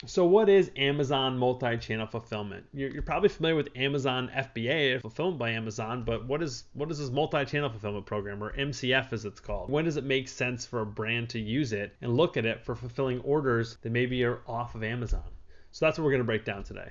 So what is Amazon multi-channel fulfillment? You're probably familiar with Amazon FBA, Fulfillment by Amazon, but what is this multi-channel fulfillment program, or MCF as it's called? When does it make sense for a brand to use it and look at it for fulfilling orders that maybe are off of Amazon? So that's what we're going to break down today.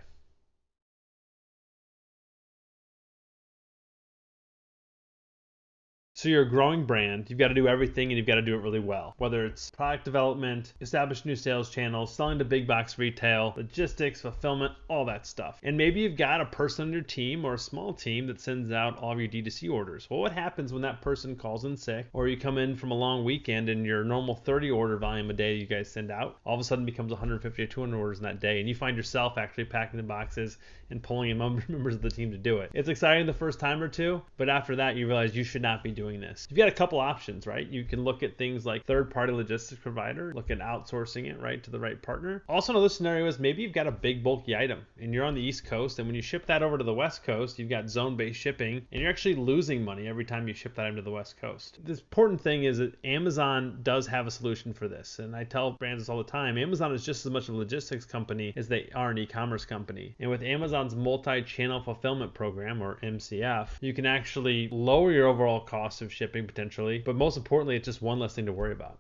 So you're a growing brand, you've got to do everything and you've got to do it really well. Whether it's product development, establish new sales channels, selling to big box retail, logistics, fulfillment, all that stuff. And maybe you've got a person on your team or a small team that sends out all of your D2C orders. Well, what happens when that person calls in sick, or you come in from a long weekend and your normal 30 order volume a day you guys send out all of a sudden becomes 150 or 200 orders in that day, and you find yourself actually packing the boxes and pulling in members of the team to do it. It's exciting the first time or two, but after that you realize you should not be doing this. You've got a couple options, right? You can look at things like third-party logistics provider, look at outsourcing it, right, to the right partner. Also, another scenario is maybe you've got a big bulky item and you're on the East Coast, and when you ship that over to the West Coast, you've got zone-based shipping and you're actually losing money every time you ship that item to the West Coast. The important thing is that Amazon does have a solution for this, and I tell brands this all the time. Amazon is just as much a logistics company as they are an e-commerce company, and with Amazon's multi-channel fulfillment program, or MCF, you can actually lower your overall cost of shipping potentially, but most importantly, it's just one less thing to worry about.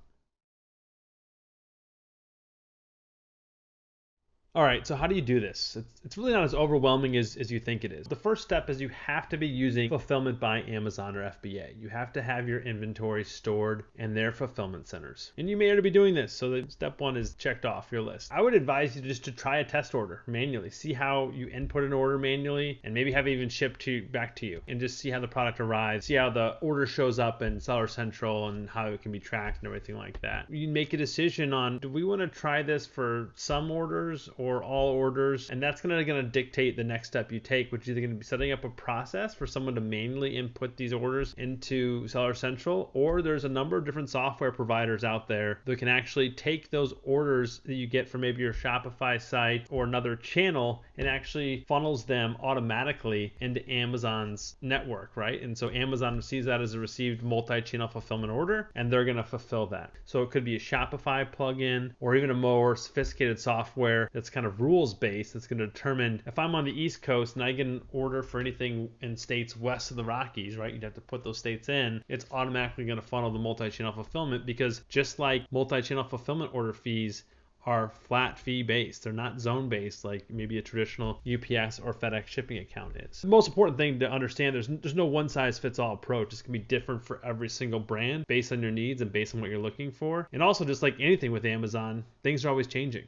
All right, so how do you do this? It's really not as overwhelming as you think it is. The first step is you have to be using Fulfillment by Amazon, or FBA. You have to have your inventory stored in their fulfillment centers. And you may already be doing this, so that step one is checked off your list. I would advise you just to try a test order manually. See how you input an order manually, and maybe have it even shipped back to you, and just see how the product arrives, see how the order shows up in Seller Central and how it can be tracked and everything like that. You make a decision on, do we want to try this for some orders or all orders? And that's going to dictate the next step you take, which is either going to be setting up a process for someone to manually input these orders into Seller Central, or there's a number of different software providers out there that can actually take those orders that you get from maybe your Shopify site or another channel and actually funnels them automatically into Amazon's network, right? And so Amazon sees that as a received multi-channel fulfillment order, and they're going to fulfill that. So it could be a Shopify plugin, or even a more sophisticated software that's kind of rules based, that's going to determine if I'm on the East Coast and I get an order for anything in states west of the Rockies, right? You'd have to put those states in. It's automatically going to funnel the multi-channel fulfillment, because just like multi-channel fulfillment order fees are flat fee based, they're not zone based like maybe a traditional UPS or FedEx shipping account is. The most important thing to understand, there's no one size fits all approach. It's going to be different for every single brand based on your needs and based on what you're looking for. And also, just like anything with Amazon, things are always changing.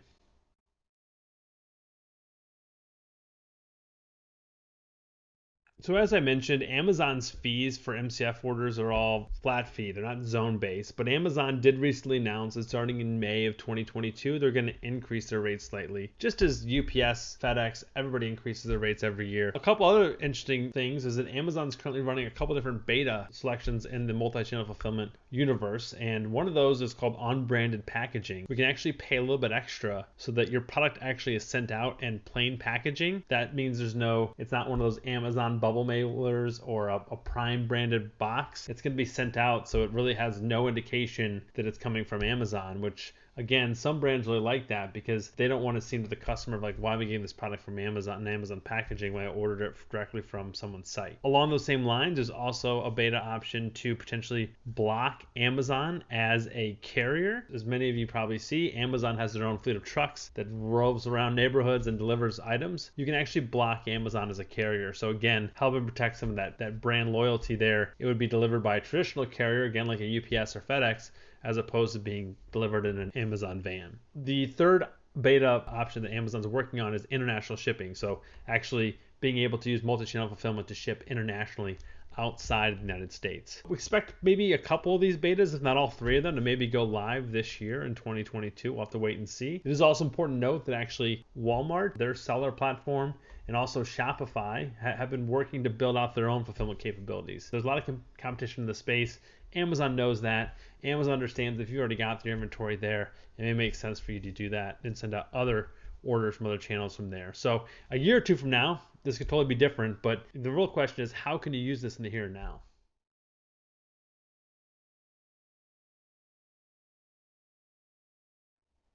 So as I mentioned, Amazon's fees for MCF orders are all flat fee. They're not zone based, but Amazon did recently announce that starting in May of 2022, they're going to increase their rates slightly. Just as UPS, FedEx, everybody increases their rates every year. A couple other interesting things is that Amazon's currently running a couple different beta selections in the multi-channel fulfillment universe, and one of those is called unbranded packaging. We can actually pay a little bit extra so that your product actually is sent out in plain packaging. That means it's not one of those Amazon bubble mailers or a Prime branded box. It's going to be sent out, so it really has no indication that it's coming from Amazon, which again, some brands really like that because they don't want to seem to the customer like, why are we getting this product from Amazon and Amazon packaging when I ordered it directly from someone's site. Along those same lines, there's also a beta option to potentially block Amazon as a carrier. As many of you probably see, Amazon has their own fleet of trucks that roves around neighborhoods and delivers items. You can actually block Amazon as a carrier. So again, helping protect some of that brand loyalty there. It would be delivered by a traditional carrier, again like a UPS or FedEx, as opposed to being delivered in an Amazon van. The third beta option that Amazon's working on is international shipping. So actually being able to use multi-channel fulfillment to ship internationally outside of the United States. We expect maybe a couple of these betas, if not all three of them, to maybe go live this year in 2022. We'll have to wait and see. It is also important to note that actually Walmart, their seller platform, and also Shopify have been working to build out their own fulfillment capabilities. There's a lot of competition in the space. Amazon knows that. Amazon understands if you already got your inventory there, it may make sense for you to do that and send out other orders from other channels from there. So a year or two from now, this could totally be different, but the real question is, how can you use this in the here and now?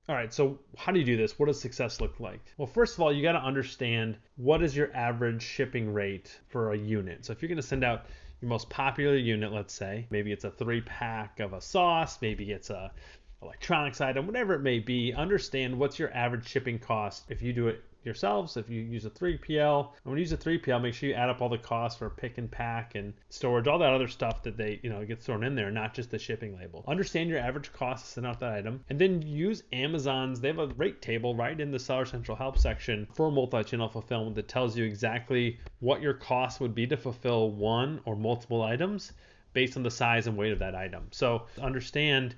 All right, so how do you do this? What does success look like? Well, first of all, you got to understand what is your average shipping rate for a unit. So if you're going to send out your most popular unit, let's say, maybe it's a 3-pack of a sauce, maybe it's a electronics item, whatever it may be, understand what's your average shipping cost if you do it yourselves. If you use a 3PL, and when you use a 3PL, make sure you add up all the costs for pick and pack and storage, all that other stuff that they, gets thrown in there, not just the shipping label. Understand your average cost to send out that item, and then use Amazon's, they have a rate table right in the Seller Central Help section for multi-channel fulfillment that tells you exactly what your cost would be to fulfill one or multiple items based on the size and weight of that item. So understand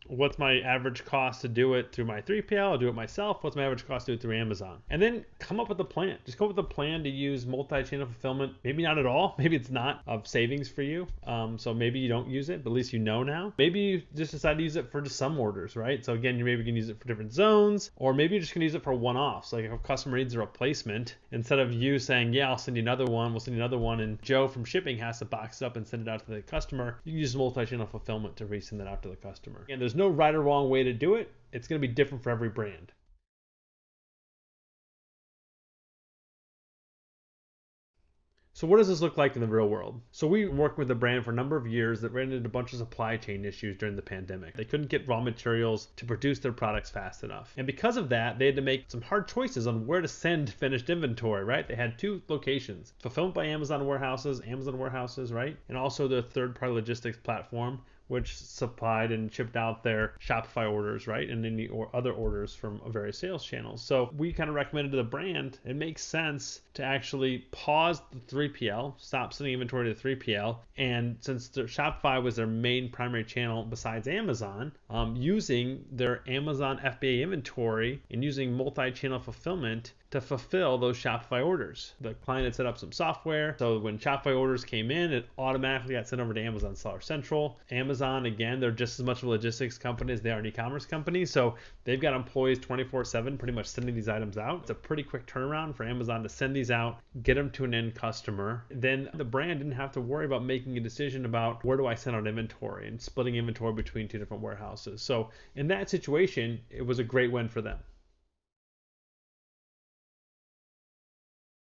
what's my average cost to do it through my 3PL? I'll do it myself. What's my average cost to do it through Amazon? And then come up with a plan. Just come up with a plan to use multi-channel fulfillment. Maybe not at all. Maybe it's not of savings for you. So maybe you don't use it, but at least you know now. Maybe you just decide to use it for just some orders, right? So again, you maybe can use it for different zones, or maybe you're just gonna use it for one-offs. Like if a customer needs a replacement, instead of you saying, yeah, I'll send you another one, we'll send you another one, and Joe from shipping has to box it up and send it out to the customer, you can use multi-channel fulfillment to resend that out to the customer. And there's no right or wrong way to do it. It's going to be different for every brand. So what does this look like in the real world? So we worked with a brand for a number of years that ran into a bunch of supply chain issues during the pandemic. They couldn't get raw materials to produce their products fast enough. And because of that, they had to make some hard choices on where to send finished inventory, right? They had 2 locations, fulfillment by Amazon warehouses, right? And also the third-party logistics platform, which supplied and shipped out their Shopify orders, right? And any or other orders from various sales channels. So we kind of recommended to the brand, it makes sense to actually pause the 3PL, stop sending inventory to the 3PL. And since Shopify was their main primary channel besides Amazon, using their Amazon FBA inventory and using multi-channel fulfillment to fulfill those Shopify orders. The client had set up some software, so when Shopify orders came in, it automatically got sent over to Amazon Seller Central. Amazon, again, they're just as much a logistics company as they are an e-commerce company, so they've got employees 24/7 pretty much sending these items out. It's a pretty quick turnaround for Amazon to send these out, get them to an end customer. Then the brand didn't have to worry about making a decision about where do I send out inventory and splitting inventory between 2 different warehouses. So in that situation, it was a great win for them.